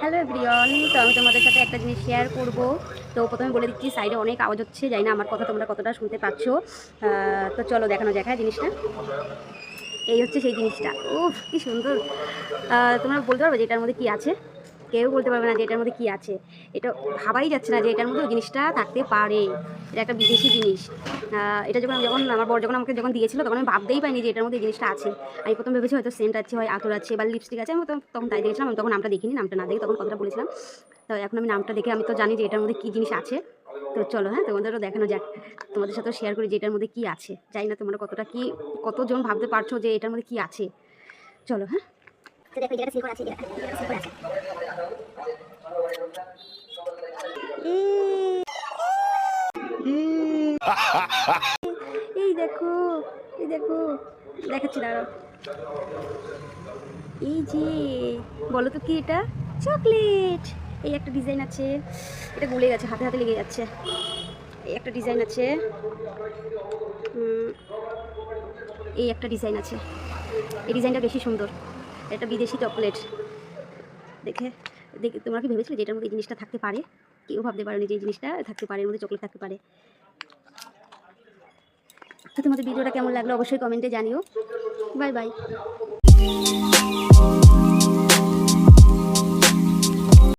Hello everyone, তো আমি তোমাদের সাথে একটা জিনিস শেয়ার করব। তো প্রথমে বলে দিচ্ছি, সাইডে অনেক আওয়াজ হচ্ছে, জানি না আমার কথা তোমরা কতটা শুনতে পাচ্ছ। তো চলো দেখানো যাক। হ্যাঁ, জিনিসটা এই হচ্ছে সেই জিনিসটা। উফ, কি সুন্দর! তোমরা বলতে পারবে যে এটার মধ্যে কী আছে? কেউ বলতে পারবে না যে এটার মধ্যে কী আছে। এটা ভাবাই যাচ্ছে না যে এটার মধ্যে ওই জিনিসটা থাকতে পারে। এটা একটা বিদেশি জিনিস। এটা যখন আমার বর আমাকে দিয়েছিল, তখন আমি ভাবতেই পাইনি যে এটার মধ্যে এই জিনিসটা আছে। আমি প্রথম ভেবেছি হয়তো সেন্ট আছে, হয় আতর আছে বা লিপস্টিক আছে। আমি তখন তাই দেখেছিলাম, আমি তখন নামটা দেখিনি। নামটা না দেখে তখন কথাটা বলেছিলাম। তো এখন আমি নামটা দেখে আমি তো জানি যে এটার মধ্যে কী জিনিস আছে। তো চলো, হ্যাঁ, তোমাদেরও দেখানো যাক। তোমাদের সাথেও শেয়ার করি যে এটার মধ্যে কী আছে। জানি না তোমরা কতজন ভাবতে পারছো যে এটার মধ্যে কী আছে। চলো, হ্যাঁ। তো দেখো, এটা সিল করা আছে, এটা সিল করা আছে। এই দেখো, এই দেখো, দেখাচ্ছি দাঁড়াও। এই যে, বলো তো কি এটা? চকলেট। এই একটা ডিজাইন আছে, এটা গলে গেছে, হাতে হাতে লেগে যাচ্ছে। এই একটা ডিজাইন আছে, এই একটা ডিজাইন আছে। এই ডিজাইনটা বেশি সুন্দর। এটা বিদেশি চকলেট। দেখে দেখে তোমরা কি ভেবেছিলে যে এটার মধ্যে এই জিনিসটা থাকতে পারে? কেউ ভাবতে পারেনি যে এই জিনিসটা থাকতে পারে, এর মধ্যে চকলেট থাকতে পারে। তো তোমাদের ভিডিওটা কেমন লাগলো অবশ্যই কমেন্টে জানিও। Bye bye.